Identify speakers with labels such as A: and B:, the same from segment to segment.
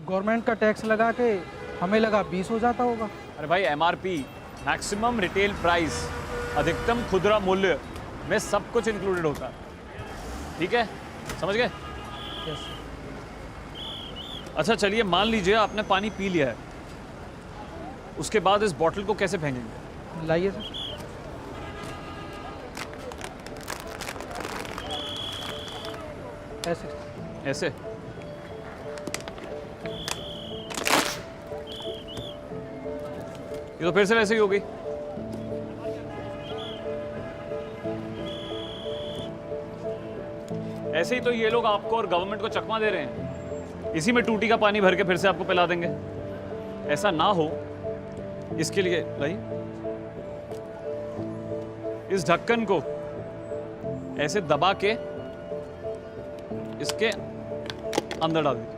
A: Government का tax लगा के हमें लगा 20 हो जाता होगा।
B: अरे भाई MRP मैक्सिमम रिटेल प्राइस, अधिकतम खुदरा मूल्य में सब कुछ इंक्लूडेड होता है। ठीक है, समझ गए?
A: यस।
B: अच्छा चलिए, मान लीजिए आपने पानी पी लिया है, उसके बाद इस बॉटल को कैसे फेंकेंगे?
A: लाइए सर। ऐसे
B: ऐसे? ये तो फिर से वैसे ही हो गई। ऐसे ही तो ये लोग आपको और गवर्नमेंट को चकमा दे रहे हैं। इसी में टूटी का पानी भर के फिर से आपको पिला देंगे। ऐसा ना हो इसके लिए लाइए, इस ढक्कन को ऐसे दबा के इसके अंदर डाल दीजिए।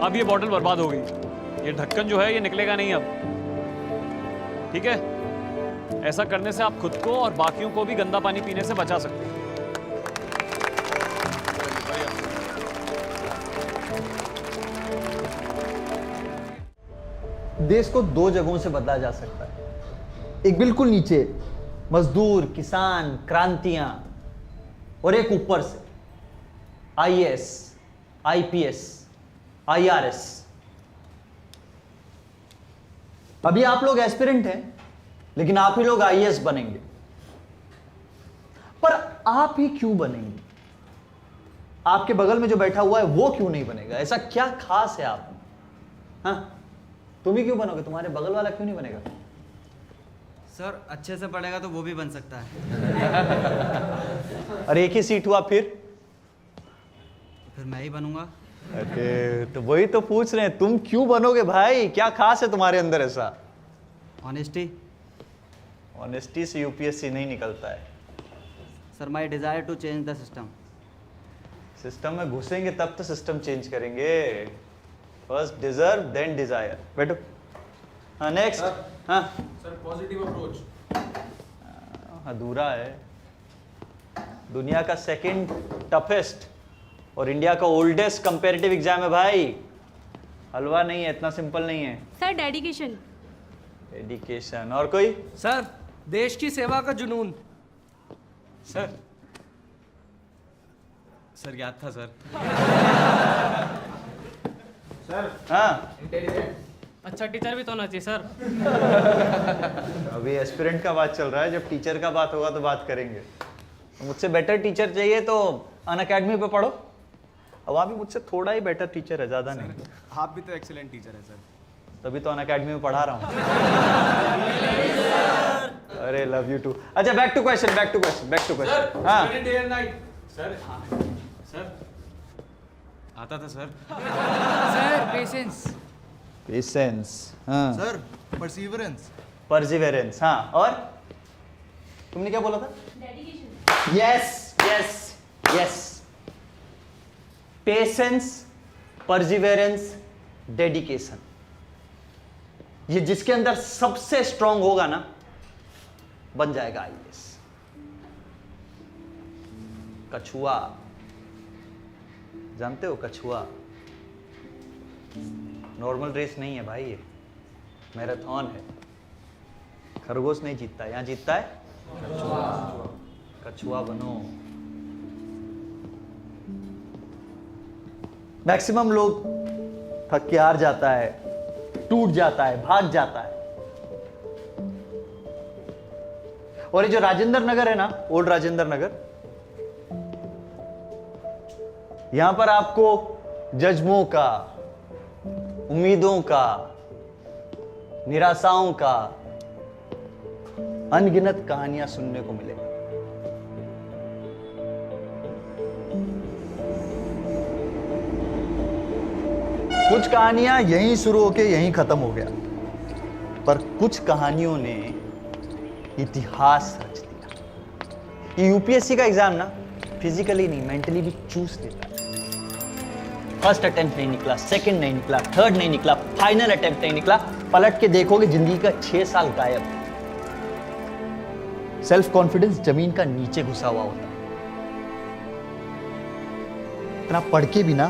B: अब ये बॉटल बर्बाद हो गई। ये ढक्कन जो है ये निकलेगा नहीं अब। ठीक है, ऐसा करने से आप खुद को और बाकियों को भी गंदा पानी पीने से बचा सकते हैं।
C: देश को दो जगहों से बदला जा सकता है। एक बिल्कुल नीचे मजदूर, किसान, क्रांतियां, और एक ऊपर से IAS, IPS, IRS। अभी आप लोग एस्पिरेंट हैं, लेकिन आप ही लोग IAS बनेंगे। पर आप ही क्यों बनेंगे? आपके बगल में जो बैठा हुआ है वो क्यों नहीं बनेगा? ऐसा क्या खास है आप में? हाँ, तुम ही क्यों बनोगे? तुम्हारे बगल वाला क्यों नहीं बनेगा?
D: सर अच्छे से पढ़ेगा तो वो भी बन सकता है।
C: और एक ही सीट हुआ फिर
D: मैं ही बनूंगा।
C: अरे तो वही तो पूछ रहे हैं, तुम क्यों बनोगे भाई? क्या खास है तुम्हारे अंदर ऐसा?
D: ऑनेस्टी।
C: ऑनेस्टी से UPSC नहीं निकलता है।
D: Sir my desire to change the system.
C: System में घुसेंगे तब तो सिस्टम चेंज करेंगे। First deserve then desire. बैठो। हाँ नेक्स्ट। हाँ
E: सर पॉजिटिव अप्रोच
C: अधूरा है। दुनिया का सेकंड टफेस्ट और इंडिया का ओल्डेस्ट कंपैरेटिव एग्जाम है भाई। हलवा नहीं है, इतना सिंपल नहीं है।
F: Sir dedication.
C: एडिकेशन। और कोई?
A: सर देश की सेवा का जुनून।
E: सर याद था सर।
C: सर हाँ
F: अच्छा टीचर भी तो होना चाहिए सर।
C: अभी एस्पिरेंट का बात चल रहा है, जब टीचर का बात होगा तो बात करेंगे। मुझसे बेटर टीचर चाहिए तो अनअकैडमी पे पढ़ो। अब वहाँ भी मुझसे थोड़ा ही बेटर टीचर है, ज़्यादा नहीं।
E: आप भी तो एक्सीलेंट टीचर है सर।
C: तभी तो अनअकैडमी में पढ़ा रहा हूँ। अरे लव यू टू। अच्छा बैक टू क्वेश्चन। हाँ
E: day and night sir. Sir आता था सर।
F: Sir patience.
C: पेशेंस। हाँ
E: सर परसिवरेंस।
C: परसिवेरेंस। हाँ और तुमने क्या बोला था?
F: Dedication.
C: Yes yes yes. Patience, perseverance, dedication. ये जिसके अंदर सबसे स्ट्रांग होगा ना, बन जाएगा IAS। कछुआ, जानते हो कछुआ? नॉर्मल रेस नहीं है भाई, ये मैराथन है। खरगोश नहीं जीतता, यहां जीतता है कछुआ बनो। मैक्सिमम लोग थक के हार जाता है, टूट जाता है, भाग जाता है। और ये जो राजेंद्र नगर है ना, ओल्ड राजेंद्र नगर, यहां पर आपको जज्बों का, उम्मीदों का, निराशाओं का अनगिनत कहानियां सुनने को मिलेगी। कुछ कहानियां यहीं शुरू होके यहीं खत्म हो गया, पर कुछ कहानियों ने इतिहास रच दिया। ये UPSC का एग्जाम ना फिजिकली नहीं, मेंटली भी चूस लेता है। फर्स्ट अटेम्प्ट नहीं निकला, सेकंड नहीं निकला, थर्ड नहीं निकला, फाइनल अटेम्प्ट नहीं निकला, पलट के देखोगे जिंदगी का 6 साल गायब। सेल्फ कॉन्फिडेंस जमीन का नीचे घुसा हुआ होता है। इतना पढ़ के भी ना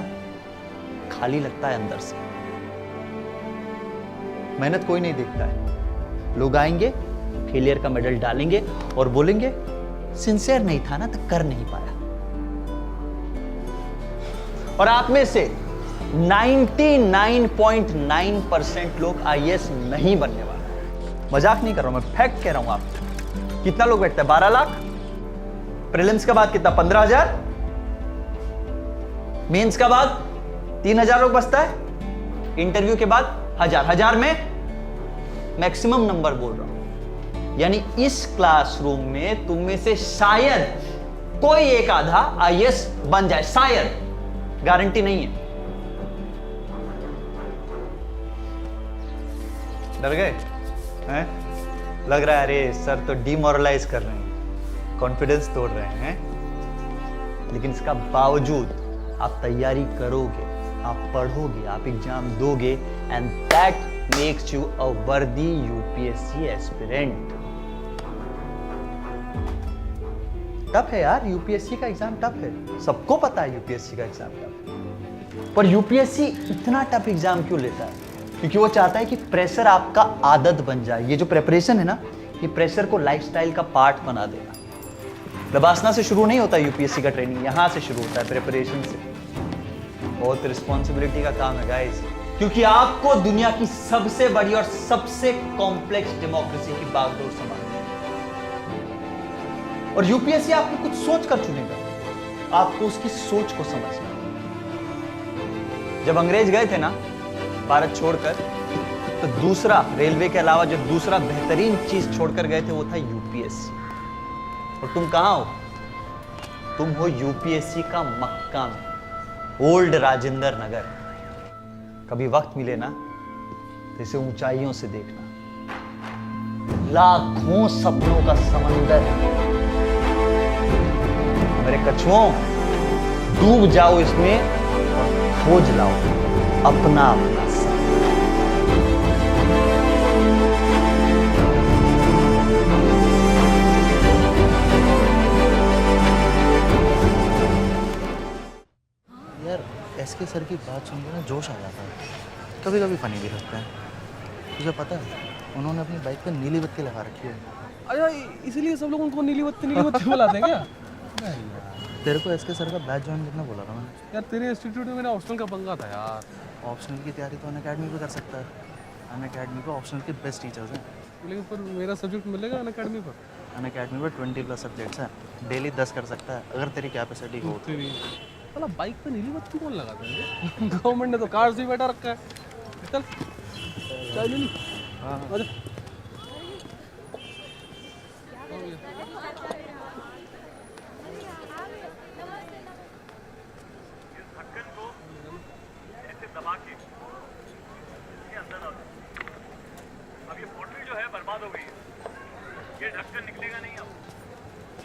C: खाली लगता है अंदर से। मेहनत कोई नहीं देखता है। लोग आएंगे, फेलियर का मेडल डालेंगे और बोलेंगे सिंसियर नहीं था ना तो कर नहीं पाया। और आप में से 99.9% लोग आईएएस नहीं बनने वाले। मजाक नहीं कर रहा हूं मैं, फैक्ट कह रहा हूं आपको। कितना लोग बैठता है? 12 लाख। प्रीलिम्स के बाद कितना? 15,000। मेंस का बाद 3,000 लोग बचता है। इंटरव्यू के बाद 1,000 में मैक्सिमम नंबर बोल रहा हूं। यानी इस क्लासरूम में तुम में से शायद कोई एक आधा आईएएस बन जाए, शायद, गारंटी नहीं है। डर गए हैं? लग रहा है अरे सर तो डिमोरलाइज कर रहे हैं, कॉन्फिडेंस तोड़ रहे हैं। लेकिन इसका बावजूद आप तैयारी करोगे, आप पढ़ोगे, आप एग्जाम दोगे, एंड दैट मेक्स यू अ वर्दी यूपीएससी एस्पिरेंट। टफ है यार, यूपीएससी का एग्जाम टफ है, सबको पता है यूपीएससी का एग्जाम टफ है। पर यूपीएससी इतना टफ एग्जाम क्यों लेता है? क्योंकि वो चाहता है कि प्रेशर आपका आदत बन जाए। ये जो प्रिपरेशन है ना, ये प्रेशर को लाइफस्टाइल का पार्ट बना देगा। लबासना से शुरू नहीं होता यूपीएससी का ट्रेनिंग, यहां से शुरू होता है, प्रिपरेशन से। बहुत रिस्पॉन्सिबिलिटी का काम है गाइस, क्योंकि आपको दुनिया की सबसे बड़ी और सबसे कॉम्प्लेक्स डेमोक्रेसी की बागडोर संभालनी है। और यूपीएससी आपको कुछ सोच कर चुनेगा, आपको उसकी सोच को समझना। जब अंग्रेज गए थे ना भारत छोड़कर, तो दूसरा, रेलवे के अलावा जो दूसरा बेहतरीन चीज छोड़कर गए थे वो था यूपीएससी। और तुम कहां हो? तुम हो यूपीएससी का मक्का में, ओल्ड राजेंद्र नगर। कभी वक्त मिले ना तो इसे ऊंचाइयों से देखना, लाखों सपनों का समंदर। मेरे कछुओं, डूब जाओ इसमें और खोज लाओ अपना अपना सपना।
G: यार एसके सर की बात सुनकर ना जोश आ जाता है। कभी कभी फनी भी लगता है। तुझे पता है उन्होंने अपनी बाइक पे नीली बत्ती लगा रखी है।
A: अच्छा, इसलिए सब लोग उनको नीली बत्ती बुलाते हैं क्या?
G: तेरे को एसके सर का बैच ज्वाइन करना बोला था मैंने।
A: यार तेरे इंस्टीट्यूट में मेरा ऑप्शनल का पंगा था यार।
G: ऑप्शनल की तैयारी तो अनअकैडमी पे कर सकता है। अनअकैडमी पे ऑप्शनल के बेस्ट टीचर्स हैं।
A: लेकिन पर मेरा सब्जेक्ट मिलेगा अनअकैडमी पर?
G: अनअकैडमी पे 20+ सब्जेक्ट्स हैं। डेली 10 कर सकता है अगर तेरी कैपेसिटी हो।
A: तेरी साला बाइक पे नीली बत्ती कौन लगाता है? गवर्नमेंट ने तो कार से ही बैठा रखा है। चल चाय ले ली। हाँ आजा।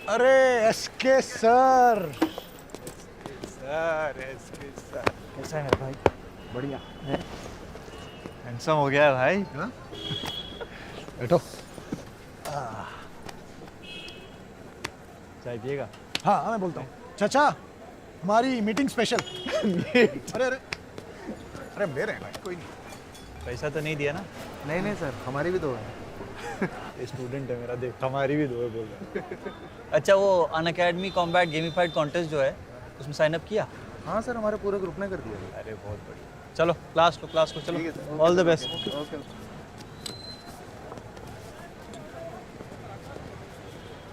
H: अरे एसके सर,
G: कैसा है भाई?
H: बढ़िया।
C: हैंडसम हो गया है भाई।
H: बैठो।
C: चाय पिएगा?
H: हाँ मैं बोलता हूँ। चाचा हमारी मीटिंग स्पेशल। अरे अरे अरे मेरे हैं भाई, कोई नहीं।
C: पैसा तो नहीं दिया ना?
G: नहीं नहीं सर, हमारी भी दो है।
H: स्टूडेंट है मेरा, देख हमारी भी दो है बोल रहा है।
C: अच्छा, वो अनअकैडमी कॉम्बैट गेमिफाइड कॉन्टेस्ट जो है उसमें साइन अप किया?
G: हाँ सर, हमारे पूरे ग्रुप ने कर दिया।
C: अरे बहुत बढ़िया। चलो क्लास लो चलो। All the best.
G: ओके।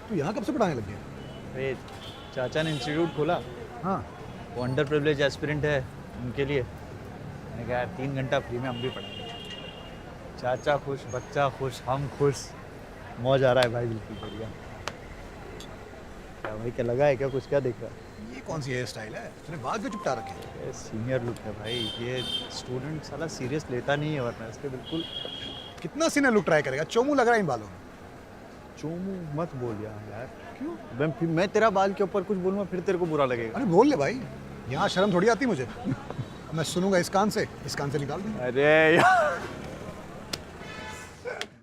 H: तू यहाँ कब से पढ़ाने लग गया?
C: अरे चाचा ने इंस्टीट्यूट खोला,
H: हाँ
C: वो अंडर प्रिविलेज एस्पिरेंट है उनके लिए। मैंने कहा यार 3 घंटा फ्री में हम भी पढ़ाएंगे। चाचा खुश, बच्चा खुश, हम खुश, मौज आ रहा है भाई, बिल्कुल बढ़िया। क्या भाई, क्या लगा है क्या? कुछ क्या देख रहा है?
H: ये कौन सी हेयर स्टाइल है? तूने बाल क्यों चिपटा रखे हैं?
C: ये सीनियर लुक है भाई, ये स्टूडेंट साला सीरियस लेता नहीं है, वरना इसके बिल्कुल।
H: कितना सीनियर लुक ट्राई करेगा? चोमू लग रहा है इन बालों में।
C: चोमू मत बोल यार। क्यों? मैं तेरा बाल के ऊपर कुछ बोलूँगा फिर तेरे को बुरा लगेगा।
H: अरे बोल ले भाई, यहाँ शर्म थोड़ी आती मुझे। मैं सुनूंगा इस कान से निकाल दूंगा।
C: अरे यार